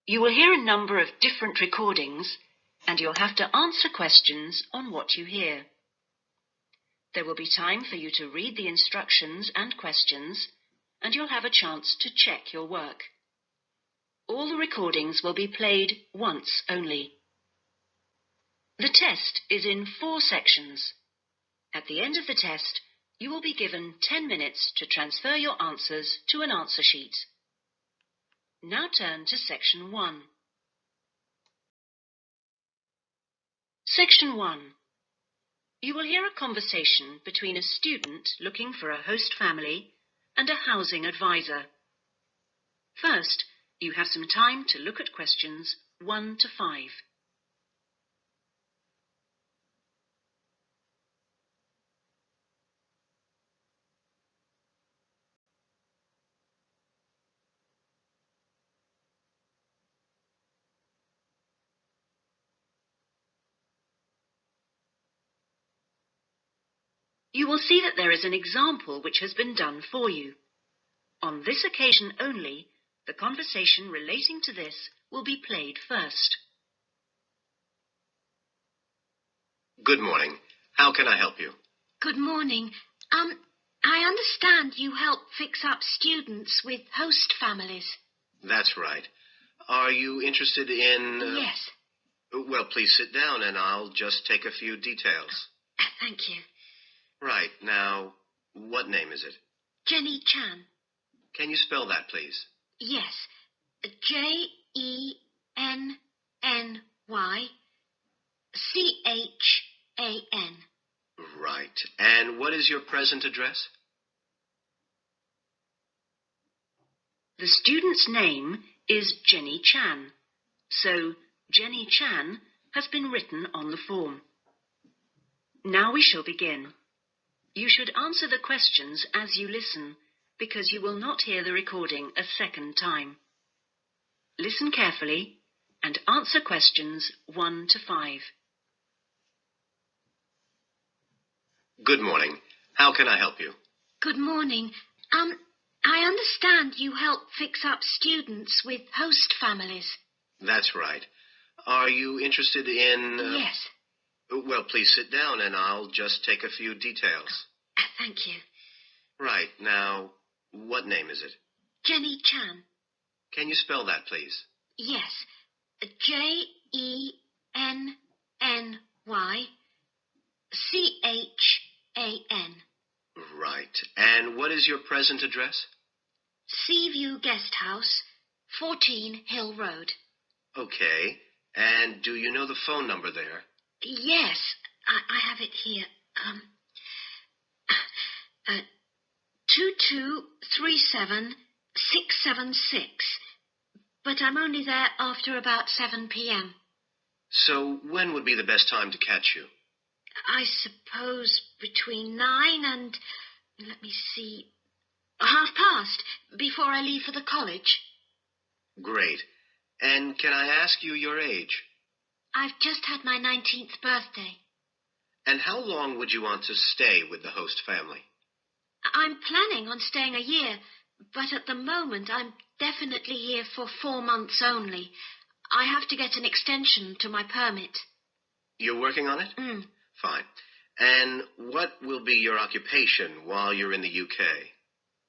You will hear a number of different recordings, and you'll have to answer questions on what you hear. There will be time for you to read the instructions and questions, and you'll have a chance to check your work. All the recordings will be played once only. The test is in 4 sections. At the end of the test, you will be given 10 minutes to transfer your answers to an answer sheet. Now turn to Section 1. Section 1. You will hear a conversation between a student looking for a host family and a housing advisor. First, you have some time to look at questions 1 to 5. You will see that there is an example which has been done for you. On this occasion only, the conversation relating to this will be played first. Good morning. How can I help you? Good morning. I understand you help fix up students with host families. That's right. Are you interested in... Yes. Well, please sit down and I'll just take a few details. Thank you. Right. Now, what name is it? Jenny Chan. Can you spell that, please? Yes. Jenny-Chan. Right. And what is your present address? The student's name is Jenny Chan, so Jenny Chan has been written on the form. Now we shall begin. You should answer the questions as you listen, because you will not hear the recording a second time. Listen carefully and answer questions 1 to 5. Good morning. How can I help you? Good morning. I understand you help fix up students with host families. That's right. Are you interested in... Yes. Well, please sit down and I'll just take a few details. Thank you. Right. Now, what name is it? Jenny Chan. Can you spell that, please? Yes. Jenny-Chan. Right. And what is your present address? Seaview Guest House, 14 Hill Road. Okay. And do you know the phone number there? Yes, I have it here. 2237676. But I'm only there after about 7 p.m. So when would be the best time to catch you? I suppose between 9 and, let me see, past, before I leave for the college. Great. And can I ask you your age? I've just had my 19th birthday. And how long would you want to stay with the host family? I'm planning on staying a year, but at the moment I'm definitely here for 4 months only. I have to get an extension to my permit. You're working on it? Fine. And what will be your occupation while you're in the UK?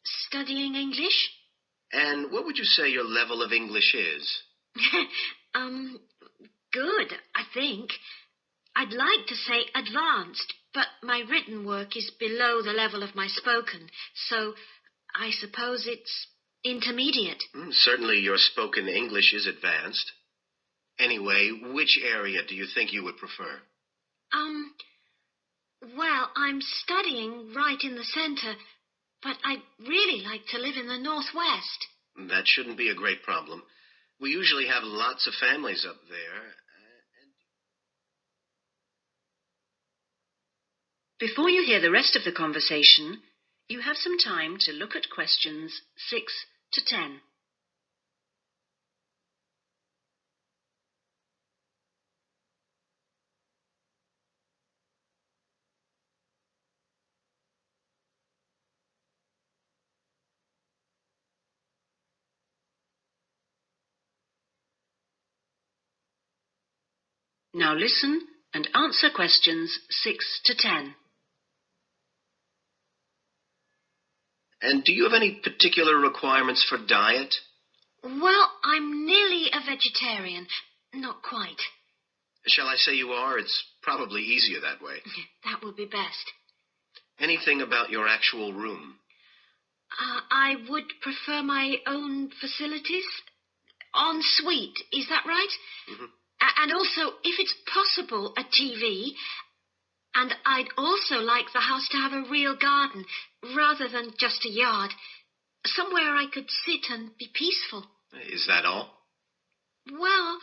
Studying English. And what would you say your level of English is? Good, I think. I'd like to say advanced, but my written work is below the level of my spoken, so I suppose it's intermediate. Certainly your spoken English is advanced. Anyway, which area do you think you would prefer? Well, I'm studying right in the center, but I'd really like to live in the northwest. That shouldn't be a great problem. We usually have lots of families up there. Before you hear the rest of the conversation, you have some time to look at questions 6 to 10. Now listen and answer questions 6 to 10. And do you have any particular requirements for diet? Well, I'm nearly a vegetarian. Not quite. Shall I say you are? It's probably easier that way. That would be best. Anything about your actual room? I would prefer my own facilities. En suite, is that right? Mm-hmm. And also, if it's possible, a TV. And I'd also like the house to have a real garden, rather than just a yard. Somewhere I could sit and be peaceful. Is that all? Well,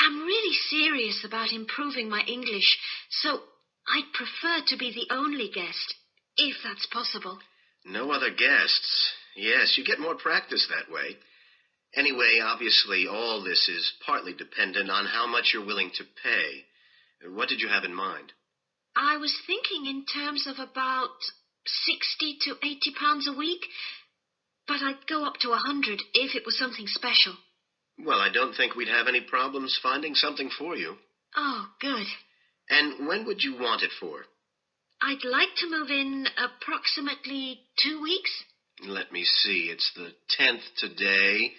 I'm really serious about improving my English, so I'd prefer to be the only guest, if that's possible. No other guests. Yes, you get more practice that way. Anyway, obviously, all this is partly dependent on how much you're willing to pay. What did you have in mind? I was thinking in terms of about 60 to 80 pounds a week, but I'd go up to 100 if it was something special. Well, I don't think we'd have any problems finding something for you. Oh, good. And when would you want it for? I'd like to move in approximately 2 weeks. Let me see. It's the 10th today.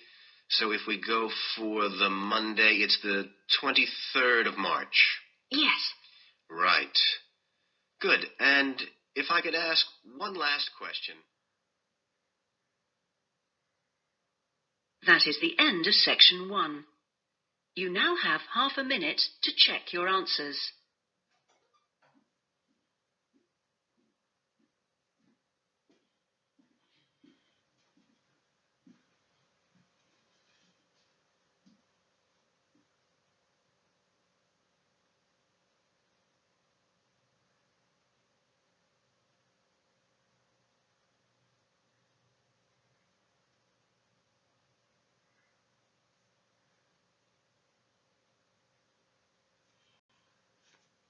So if we go for the Monday, it's the 23rd of March. Yes. Right. Good. And if I could ask one last question. That is the end of section 1. You now have half a minute to check your answers.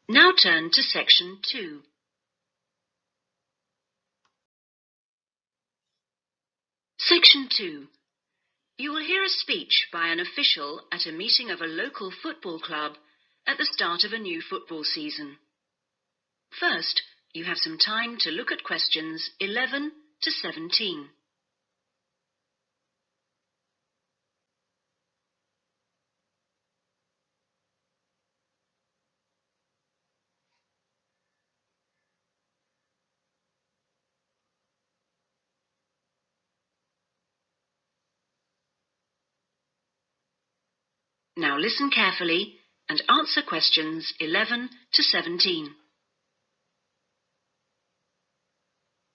Now turn to section 2. Section 2. You will hear a speech by an official at a meeting of a local football club at the start of a new football season. First, you have some time to look at questions 11 to 17. Now listen carefully and answer questions 11 to 17.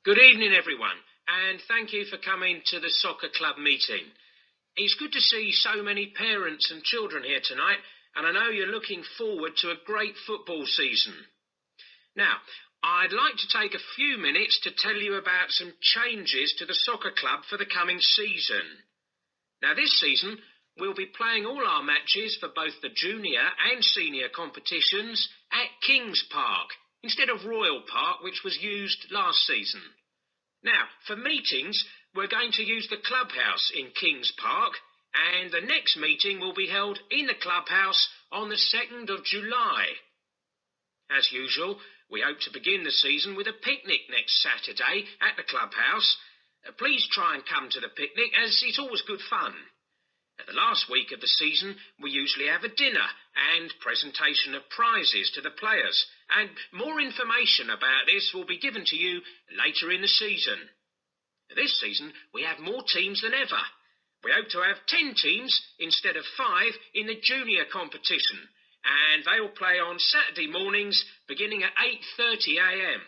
Good evening, everyone, and thank you for coming to the soccer club meeting. It's good to see so many parents and children here tonight, and I know you're looking forward to a great football season. Now, I'd like to take a few minutes to tell you about some changes to the soccer club for the coming season. Now, this season, we'll be playing all our matches for both the junior and senior competitions at Kings Park, instead of Royal Park, which was used last season. Now, for meetings, we're going to use the clubhouse in Kings Park, and the next meeting will be held in the clubhouse on the 2nd of July. As usual, we hope to begin the season with a picnic next Saturday at the clubhouse. Please try and come to the picnic, as it's always good fun. At the last week of the season, we usually have a dinner and presentation of prizes to the players, and more information about this will be given to you later in the season. This season, we have more teams than ever. We hope to have 10 teams instead of 5 in the junior competition, and they will play on Saturday mornings beginning at 8:30 a.m.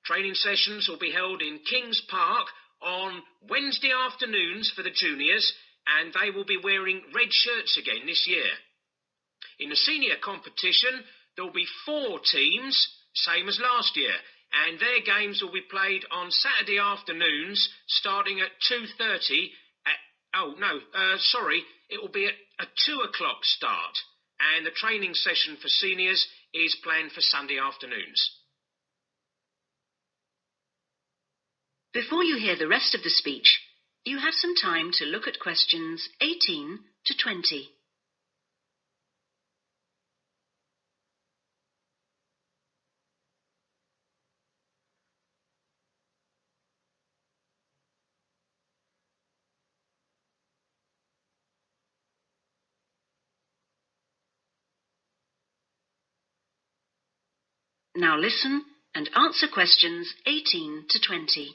Training sessions will be held in Kings Park on Wednesday afternoons for the juniors, and they will be wearing red shirts again this year. In the senior competition, there will be 4 teams, same as last year, and their games will be played on Saturday afternoons starting at 2:30 it will be at a 2 o'clock start, and the training session for seniors is planned for Sunday afternoons. Before you hear the rest of the speech, you have some time to look at questions 18 to 20. Now listen and answer questions 18 to 20.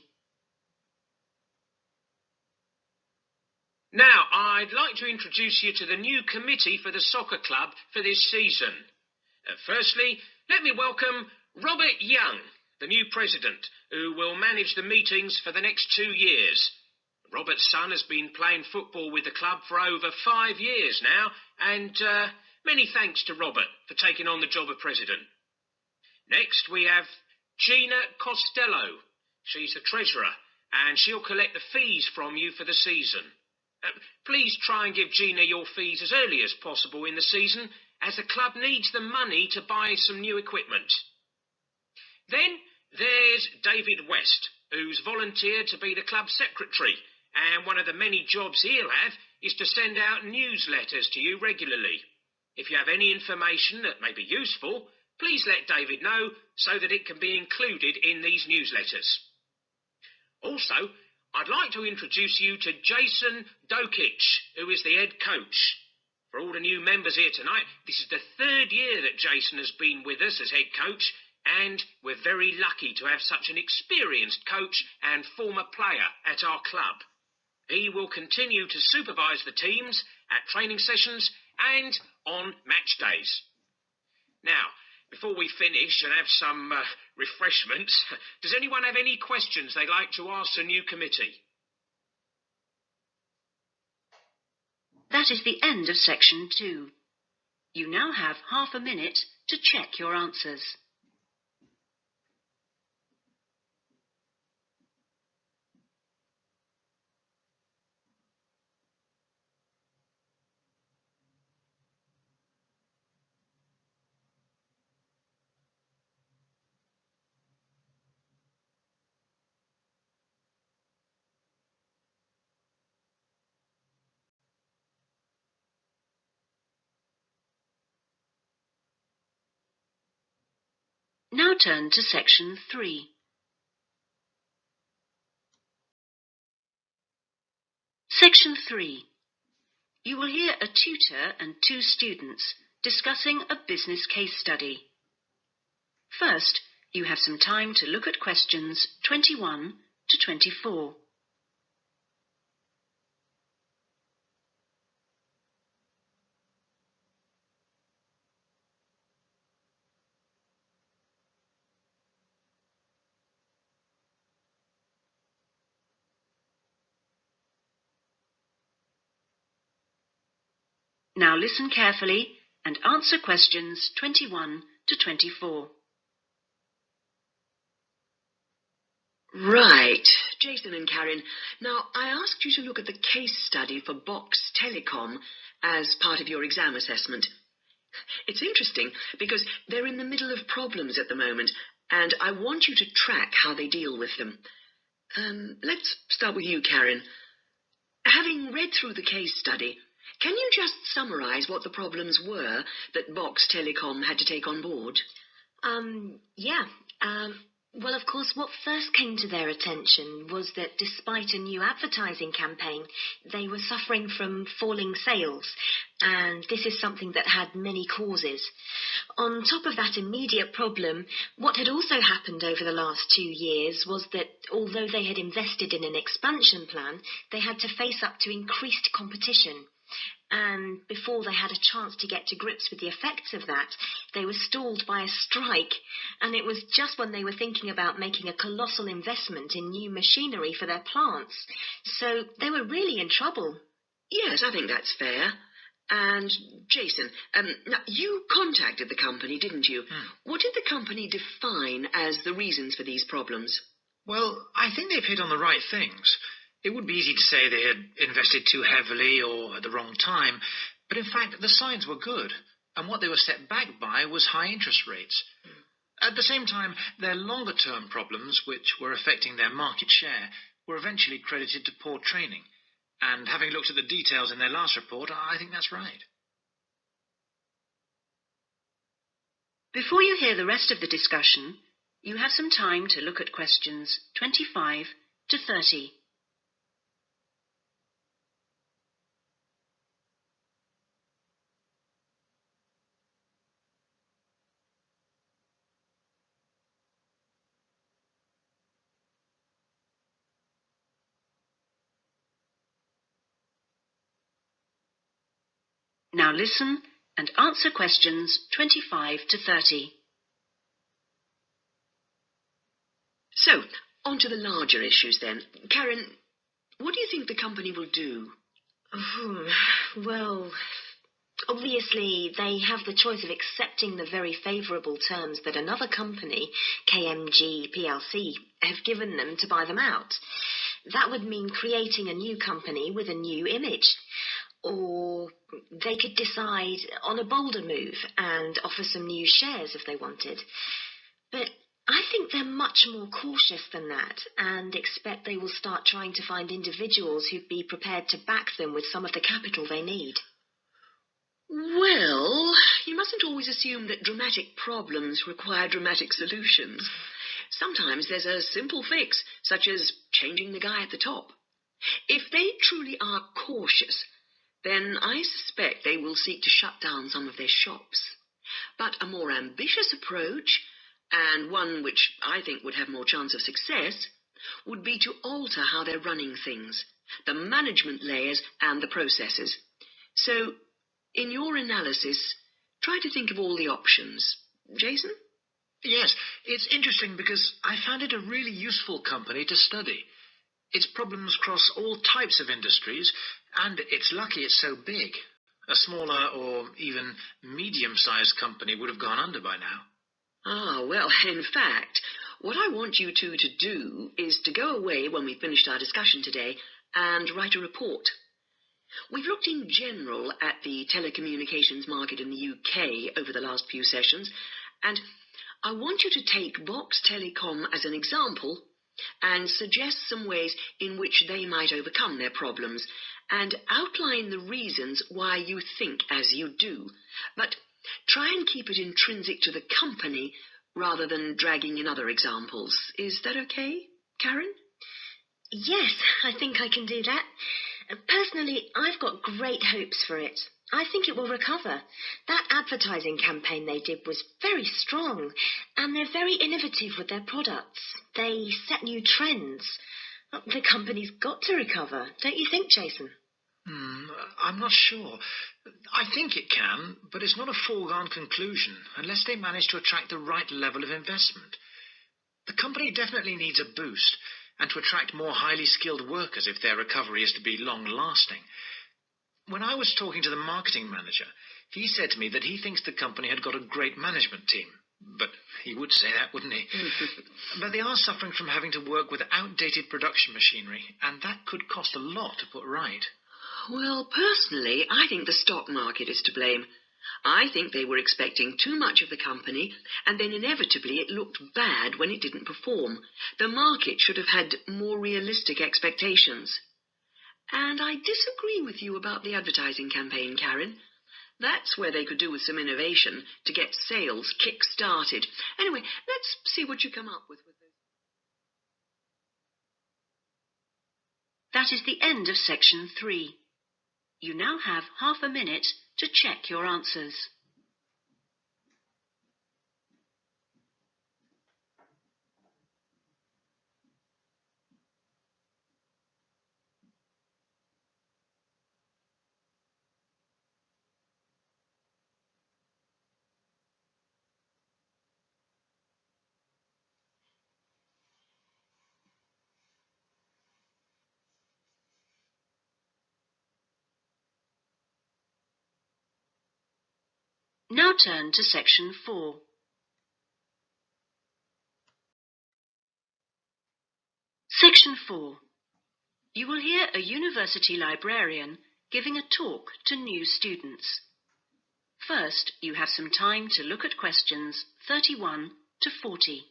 Now, I'd like to introduce you to the new committee for the soccer club for this season. Firstly, let me welcome Robert Young, the new president, who will manage the meetings for the next 2 years. Robert's son has been playing football with the club for over 5 years now, and many thanks to Robert for taking on the job of president. Next, we have Gina Costello. She's the treasurer, and she'll collect the fees from you for the season. Please try and give Gina your fees as early as possible in the season, as the club needs the money to buy some new equipment. Then there's David West, who's volunteered to be the club secretary, and one of the many jobs he'll have is to send out newsletters to you regularly. If you have any information that may be useful, please let David know so that it can be included in these newsletters. Also, I'd like to introduce you to Jason Dokic, who is the head coach. For all the new members here tonight, this is the 3rd year that Jason has been with us as head coach, and we're very lucky to have such an experienced coach and former player at our club. He will continue to supervise the teams at training sessions and on match days. Now, before we finish and have some refreshments, does anyone have any questions they'd like to ask the new committee? That is the end of section 2. You now have half a minute to check your answers. Now turn to section 3. Section 3. You will hear a tutor and 2 students discussing a business case study. First, you have some time to look at questions 21 to 24. Now listen carefully and answer questions 21 to 24. Right. Jason and Karen, now I asked you to look at the case study for Box Telecom as part of your exam assessment. It's interesting because they're in the middle of problems at the moment, and I want you to track how they deal with them. Let's start with you, Karen. Having read through the case study, can you just summarize what the problems were that Box Telecom had to take on board? Well, of course, what first came to their attention was that despite a new advertising campaign, they were suffering from falling sales, and this is something that had many causes. On top of that immediate problem, what had also happened over the last 2 years was that although they had invested in an expansion plan, they had to face up to increased competition. And before they had a chance to get to grips with the effects of that, they were stalled by a strike, and it was just when they were thinking about making a colossal investment in new machinery for their plants. So they were really in trouble. Yes, I think that's fair. And Jason, now you contacted the company, didn't you? What did the company define as the reasons for these problems? Well, I think they've hit on the right things. It would be easy to say they had invested too heavily or at the wrong time, but in fact the signs were good, and what they were set back by was high interest rates. At the same time, their longer-term problems, which were affecting their market share, were eventually credited to poor training. And having looked at the details in their last report, I think that's right. Before you hear the rest of the discussion, you have some time to look at questions 25 to 30. Now listen and answer questions 25 to 30. So, on to the larger issues then. Karen, what do you think the company will do? Well, obviously they have the choice of accepting the very favourable terms that another company, KMG plc, have given them to buy them out. That would mean creating a new company with a new image. Or they could decide on a bolder move and offer some new shares if they wanted. But I think they're much more cautious than that and expect they will start trying to find individuals who'd be prepared to back them with some of the capital they need. Well, you mustn't always assume that dramatic problems require dramatic solutions. Sometimes there's a simple fix, such as changing the guy at the top. If they truly are cautious, then I suspect they will seek to shut down some of their shops. But a more ambitious approach, and one which I think would have more chance of success, would be to alter how they're running things, the management layers and the processes. So, in your analysis, try to think of all the options. Jason? Yes, it's interesting because I found it a really useful company to study. Its problems cross all types of industries, and it's lucky it's so big. A smaller or even medium-sized company would have gone under by now. Ah, well, in fact, what I want you two to do is to go away when we've finished our discussion today and write a report. We've looked in general at the telecommunications market in the UK over the last few sessions, and I want you to take Box Telecom as an example and suggest some ways in which they might overcome their problems, and outline the reasons why you think as you do. But try and keep it intrinsic to the company rather than dragging in other examples. Is that okay, Karen? Yes, I think I can do that. Personally, I've got great hopes for it. I think it will recover. That advertising campaign they did was very strong, and they're very innovative with their products. They set new trends. The company's got to recover, don't you think, Jason? I'm not sure. I think it can, but it's not a foregone conclusion unless they manage to attract the right level of investment. The company definitely needs a boost, and to attract more highly skilled workers if their recovery is to be long-lasting. When I was talking to the marketing manager, he said to me that he thinks the company had got a great management team. But he would say that, wouldn't he? But they are suffering from having to work with outdated production machinery, and that could cost a lot to put right. Well, personally, I think the stock market is to blame. I think they were expecting too much of the company, and then inevitably it looked bad when it didn't perform. The market should have had more realistic expectations. And I disagree with you about the advertising campaign, Karen. That's where they could do with some innovation to get sales kick-started. Anyway, let's see what you come up with those. That is the end of section 3. You now have half a minute to check your answers. Now turn to section 4. Section 4. You will hear a university librarian giving a talk to new students. First, you have some time to look at questions 31 to 40.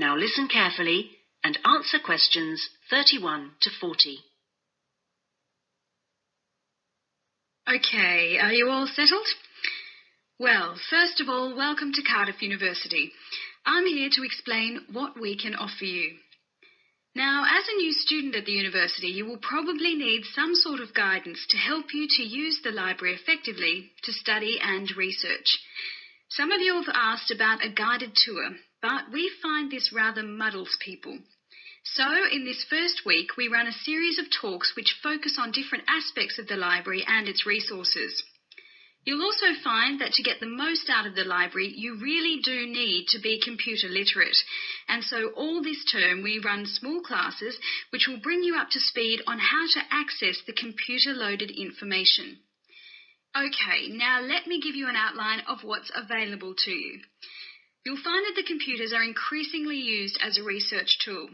Now listen carefully and answer questions 31 to 40. Okay, are you all settled? Well, first of all, welcome to Cardiff University. I'm here to explain what we can offer you. Now, as a new student at the university, you will probably need some sort of guidance to help you to use the library effectively to study and research. Some of you have asked about a guided tour, but we find this rather muddles people. So, in this first week, we run a series of talks which focus on different aspects of the library and its resources. You'll also find that to get the most out of the library, you really do need to be computer literate. And so all this term we run small classes which will bring you up to speed on how to access the computer-loaded information. Okay, now let me give you an outline of what's available to you. You'll find that the computers are increasingly used as a research tool.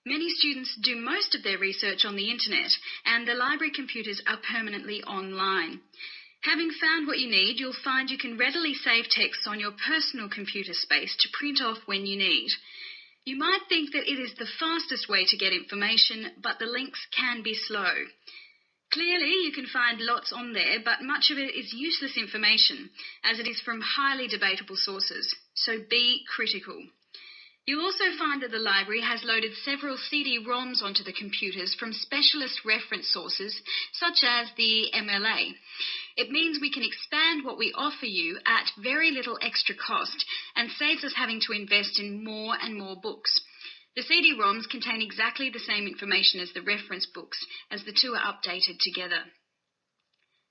Many students do most of their research on the internet, and the library computers are permanently online. Having found what you need, you'll find you can readily save text on your personal computer space to print off when you need. You might think that it is the fastest way to get information, but the links can be slow. Clearly, you can find lots on there, but much of it is useless information, as it is from highly debatable sources, so be critical. You'll also find that the library has loaded several CD-ROMs onto the computers from specialist reference sources, such as the MLA. It means we can expand what we offer you at very little extra cost and saves us having to invest in more and more books. The CD-ROMs contain exactly the same information as the reference books, as the two are updated together.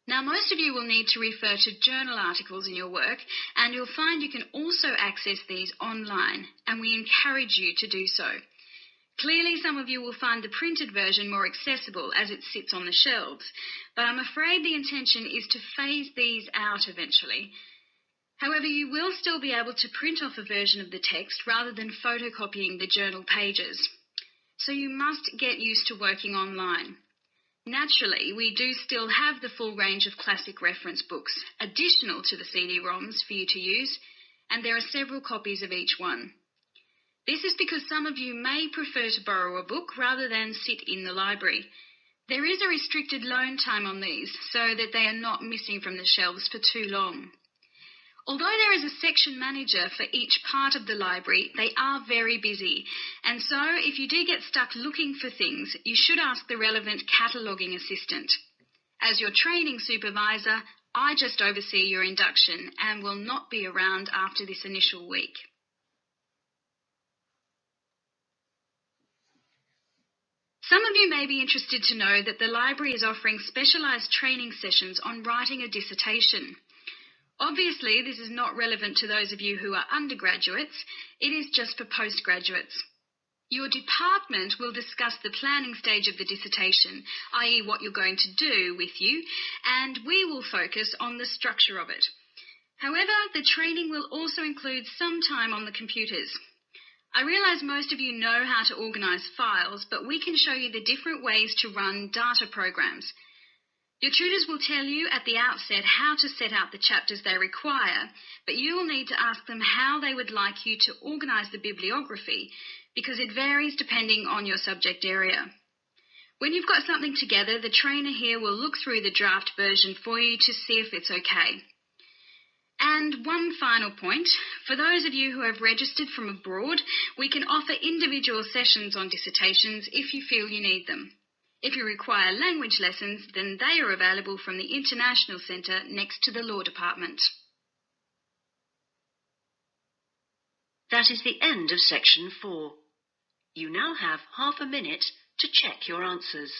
Now, most of you will need to refer to journal articles in your work, and you'll find you can also access these online, and we encourage you to do so. Clearly, some of you will find the printed version more accessible as it sits on the shelves, but I'm afraid the intention is to phase these out eventually. However, you will still be able to print off a version of the text rather than photocopying the journal pages. So you must get used to working online. Naturally, we do still have the full range of classic reference books, additional to the CD-ROMs for you to use, and there are several copies of each one. This is because some of you may prefer to borrow a book rather than sit in the library. There is a restricted loan time on these, so that they are not missing from the shelves for too long. Although there is a section manager for each part of the library, they are very busy, and so if you do get stuck looking for things, you should ask the relevant cataloguing assistant. As your training supervisor, I just oversee your induction and will not be around after this initial week. Some of you may be interested to know that the library is offering specialised training sessions on writing a dissertation. Obviously, this is not relevant to those of you who are undergraduates. It is just for postgraduates. Your department will discuss the planning stage of the dissertation, i.e. what you're going to do with you, and we will focus on the structure of it. However, the training will also include some time on the computers. I realise most of you know how to organise files, but we can show you the different ways to run data programs. Your tutors will tell you at the outset how to set out the chapters they require, but you will need to ask them how they would like you to organise the bibliography, because it varies depending on your subject area. When you've got something together, the trainer here will look through the draft version for you to see if it's okay. And one final point, for those of you who have registered from abroad, we can offer individual sessions on dissertations if you feel you need them. If you require language lessons, then they are available from the International Centre next to the Law Department. That is the end of section 4. You now have half a minute to check your answers.